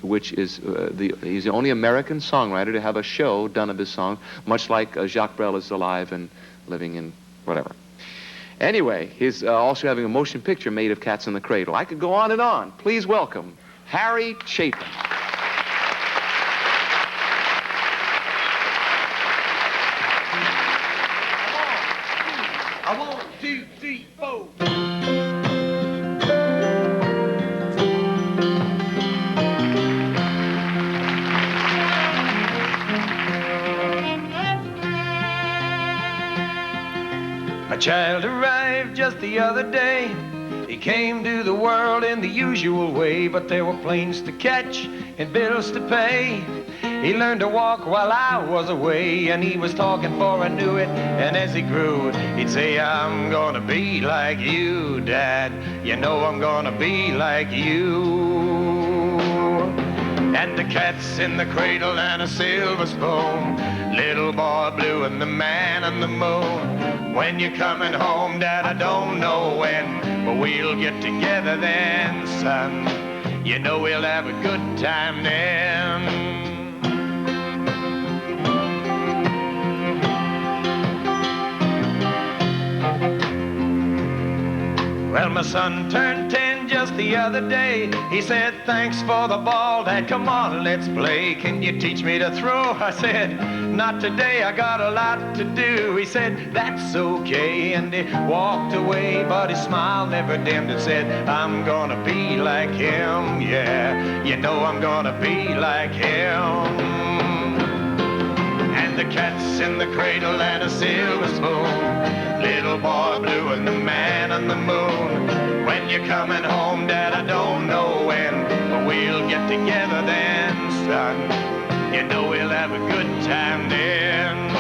which is, he's the only American songwriter to have a show done of his song, much like Jacques Brel is alive and living in whatever. Anyway, he's also having a motion picture made of Cats in the Cradle. I could go on and on. Please welcome Harry Chapin. I want 2, 3, 4. A child arrived just the other day. He came to the world in the usual way, but there were planes to catch and bills to pay. He learned to walk while I was away, and he was talking before I knew it. And as he grew, he'd say, I'm gonna be like you, Dad. You know I'm gonna be like you. And the cat's in the cradle and a silver spoon, little boy blue and the man on the moon. When you're coming home, Dad, I don't know when, but we'll get together then, son. You know we'll have a good time then. Well, my son turned 10 just the other day. He said, thanks for the ball, Dad, come on, let's play. Can you teach me to throw? I said, not today, I got a lot to do. He said, that's okay, and he walked away, but his smile never dimmed and said, I'm gonna be like him, yeah, you know I'm gonna be like him. And the cat's in the cradle and a silver spoon, little boy blue and the man on the moon. When you're coming home, Dad, I don't know when, but we'll get together then, son. You know we'll have a good time then.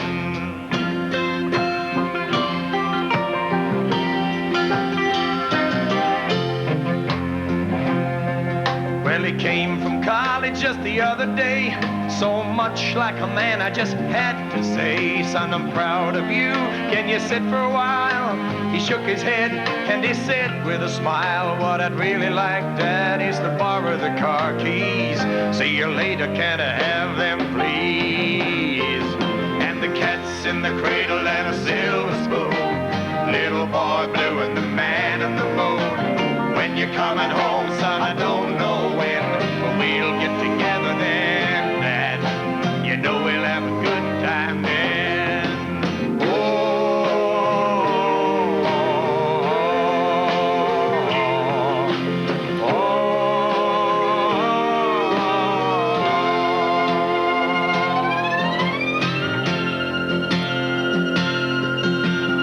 Well, he came from college just the other day, so much like a man I just had to say, son, I'm proud of you, can you sit for a while? He shook his head and he said with a smile, what I'd really like, Dad, is to borrow the car keys. See you later, can I have them, please? And the cat's in the cradle and a silver spoon, little boy blue and the man on the moon. When you're coming home, son, I don't know when, but we'll get together then, Dad. You know we'll have a good time then. Oh, oh,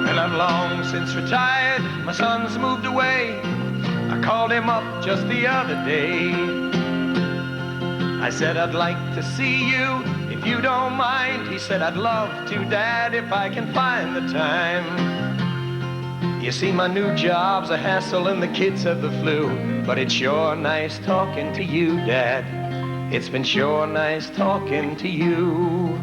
Well, I've long since retired, my son's moved away. I called him up just the other day. I said, I'd like to see you, if you don't mind. He said, I'd love to, Dad, if I can find the time. You see, my new job's a hassle and the kids have the flu, but it's sure nice talking to you, Dad. It's been sure nice talking to you.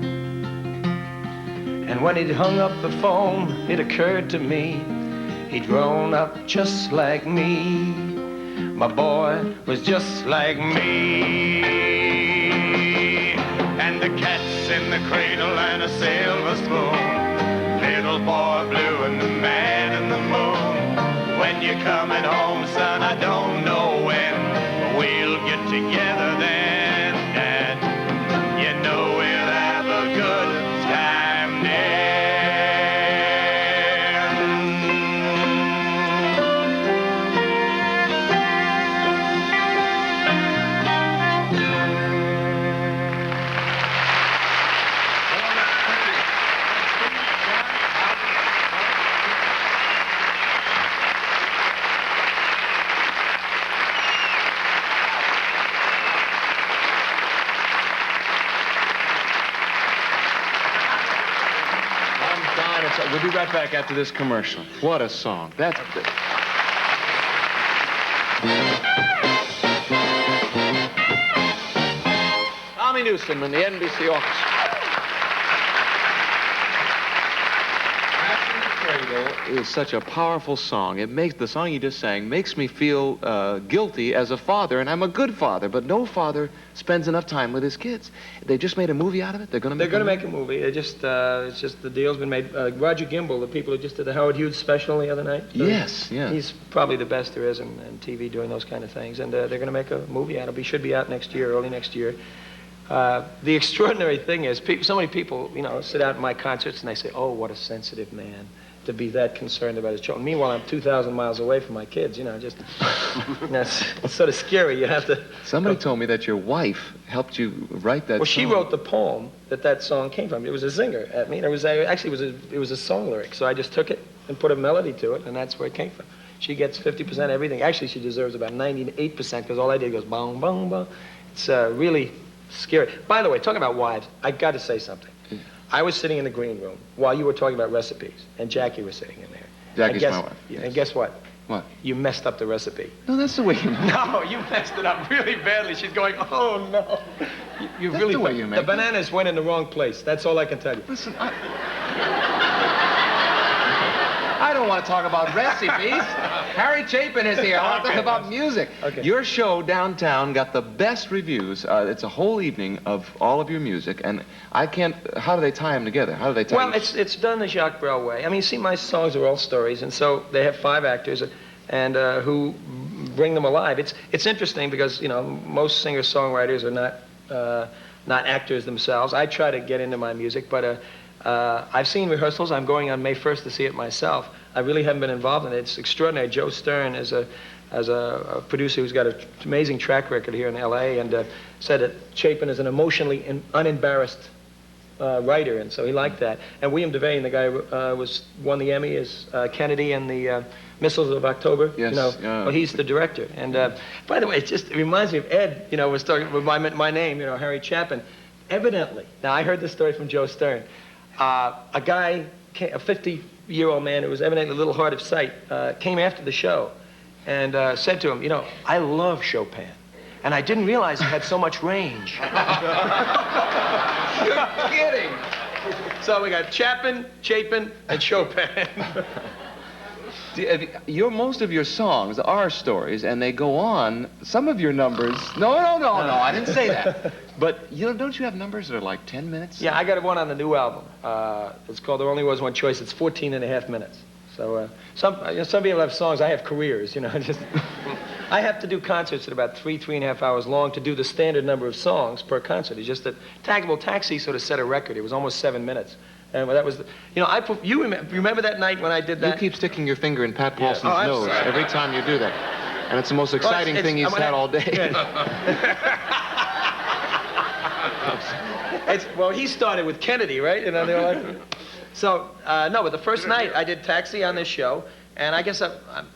And when he'd hung up the phone, it occurred to me, he'd grown up just like me. My boy was just like me. And the cat's in the cradle and a silver spoon, little boy blue and the man in the moon. When you're coming home, son, I don't know when, but we'll get together then, Dad. You know we'll have a good time then. We'll be right back after this commercial. What a song. That's good. Tommy Newsom and the NBC Orchestra. ago is such a powerful song. It makes the song you just sang makes me feel guilty as a father, and I'm a good father, but no father spends enough time with his kids. They just made a movie out of it. They're going to make a movie. They just it's just the deal's been made. Roger Gimbel, the people who just did the Howard Hughes special the other night. Yes, yeah. He's probably the best there is in TV doing those kind of things, and they're going to make a movie out of it. It should be out next year, early next year. The extraordinary thing is, so many people, sit out in my concerts and they say, "Oh, what a sensitive man to be that concerned about his children." Meanwhile, I'm 2,000 miles away from my kids. It's sort of scary. You have to. Somebody told me that your wife helped you write that. Well, song. she wrote the poem that song came from. It was a zinger at me. It was a song lyric. So I just took it and put a melody to it, and that's where it came from. She gets 50% everything. Actually, she deserves about 98% because all I did goes bong bong bong. It's really scary. By the way, talking about wives, I got to say something. I was sitting in the green room while you were talking about recipes, and Jackie was sitting in there. Jackie's my wife. Yes. And guess what? What? You messed up the recipe. No, that's the way you make it. No, you messed it up really badly. She's going, "Oh, no." You That's really the way you make The bananas went in the wrong place. That's all I can tell you. Listen, I don't want to talk about recipes. Harry Chapin is here. I want to talk about music. Okay. Your show downtown got the best reviews. It's a whole evening of all of your music, and I can't. How do they tie them together? How do they tie? Well, it's done the Jacques Brel way. I mean, see, my songs are all stories, and so they have 5 actors, and who bring them alive. It's interesting because most singer-songwriters are not actors themselves. I try to get into my music, but I've seen rehearsals. I'm going on May 1st to see it myself. I really haven't been involved in it. It's extraordinary. Joe Stern is a producer who's got an amazing track record here in L.A. and said that Chapin is an emotionally unembarrassed writer, and so he liked that. And William Devane, the guy who won the Emmy as Kennedy in the Missiles of October. Yes. Well, he's the director. And by the way, it reminds me of Ed. Was talking with my name. Harry Chapin. Evidently, now I heard this story from Joe Stern. A guy, a 50-year-old man who was evidently a little hard of sight, came after the show and said to him, "I love Chopin, and I didn't realize he had so much range." You're kidding. So we got Chapin, and Chopin. Most of your songs are stories, and they go on. Some of your numbers. No, I didn't say that. But don't you have numbers that are like 10 minutes? Yeah, I got one on the new album. It's called There Only Was One Choice. It's 14 and a half minutes. So some people have songs. I have careers, I have to do concerts at about 3.5 hours long to do the standard number of songs per concert. It's just that Taxi sort of set a record. It was almost 7 minutes. And that was, you remember that night when I did that? You keep sticking your finger in Pat Paulson's nose sorry. every time you do that. And it's the most exciting thing he's had all day. Well, he started with Kennedy, right? So, no, but the first night I did Taxi on this show, and I guess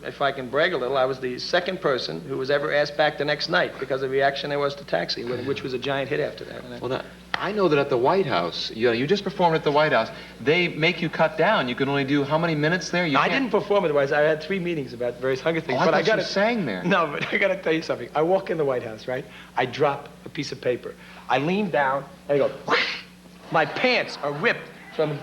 if I can brag a little, I was the second person who was ever asked back the next night because of the reaction there was to Taxi, which was a giant hit after that. Well, now, I know that at the White House, you just performed at the White House. They make you cut down. You can only do how many minutes there? I didn't perform at the White House. I had 3 meetings about various hunger things. But I got sang there. No, but I got to tell you something. I walk in the White House, right? I drop a piece of paper. I lean down, and I go, whoosh! My pants are ripped from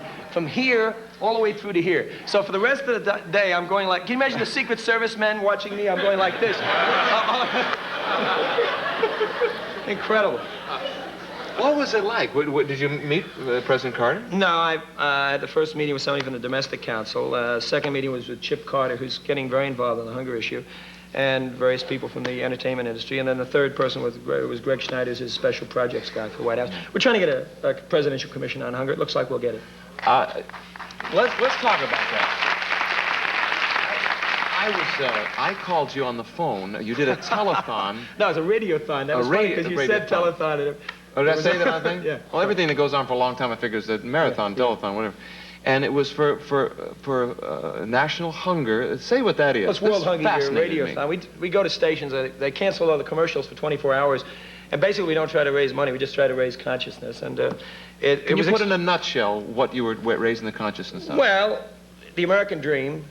here all the way through to here. So for the rest of the day, I'm going like, can you imagine the Secret Service men watching me? I'm going like this. Incredible. What was it like? Did you meet President Carter? No, I had the first meeting with somebody from the Domestic Council. Second meeting was with Chip Carter, who's getting very involved in the hunger issue, and various people from the entertainment industry. And then the third person was Greg Schneider, his special projects guy for the White House. We're trying to get a presidential commission on hunger. It looks like we'll get it. Let's talk about that. I called you on the phone. You did a telethon. No, it was a radiothon. That was funny because you said telethon. Oh, did I say that, I think? Yeah. Well, everything that goes on for a long time, I figure, is a marathon, telethon, whatever. And it was for national hunger. Say what that is. Well, it's World Hunger Year, radiothon. We go to stations. They cancel all the commercials for 24 hours. And basically, we don't try to raise money. We just try to raise consciousness. And Can you put in a nutshell what you were raising the consciousness of? Well, the American dream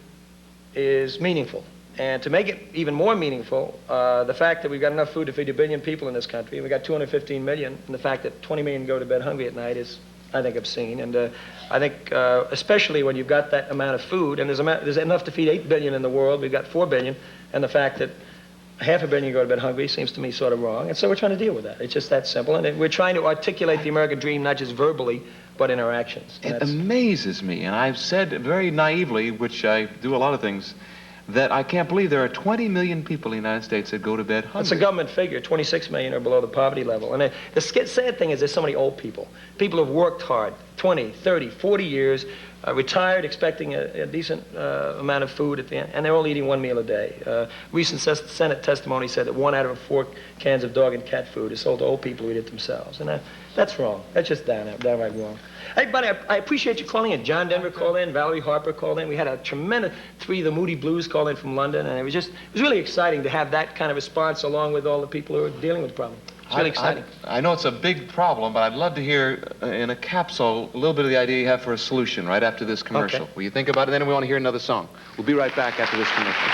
is meaningful. And to make it even more meaningful, the fact that we've got enough food to feed 1 billion people in this country, and we've got 215 million, and the fact that 20 million go to bed hungry at night is I think, obscene. And I think, especially when you've got that amount of food, and there's enough to feed 8 billion in the world, we've got 4 billion, and the fact that half a billion go to bed hungry seems to me sort of wrong. And so we're trying to deal with that. It's just that simple. And we're trying to articulate the American dream, not just verbally, but in our actions. It amazes me, and I've said very naively, which I do a lot of things, that I can't believe there are 20 million people in the United States that go to bed hungry. That's a government figure. 26 million are below the poverty level. And the sad thing is there's so many old people. People who've worked hard, 20, 30, 40 years, retired expecting a decent amount of food at the end, and they're only eating 1 meal a day. Recent Senate testimony said that 1 out of 4 cans of dog and cat food is sold to old people who eat it themselves. And that's wrong. That's just downright wrong. Hey, buddy, I appreciate you calling in. John Denver called in. Valerie Harper called in. We had a tremendous 3 of the Moody Blues call in from London, and it was really exciting to have that kind of response along with all the people who are dealing with the problem. It's really exciting. I know it's a big problem, but I'd love to hear in a capsule a little bit of the idea you have for a solution right after this commercial. Okay. Will you think about it? Then we want to hear another song. We'll be right back after this commercial.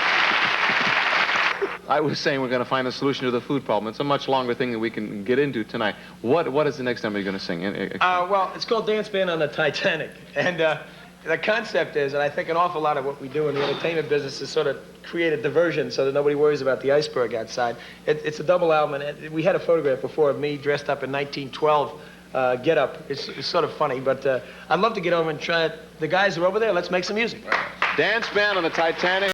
I was saying we're going to find a solution to the food problem. It's a much longer thing than we can get into tonight. What is the next number you're going to sing? Well, it's called Dance Band on the Titanic. And the concept is, and I think an awful lot of what we do in the entertainment business is sort of create a diversion so that nobody worries about the iceberg outside. It's a double album, and we had a photograph before of me dressed up in 1912 get-up. It's sort of funny, but I'd love to get over and try it. The guys are over there. Let's make some music. Dance Band on the Titanic.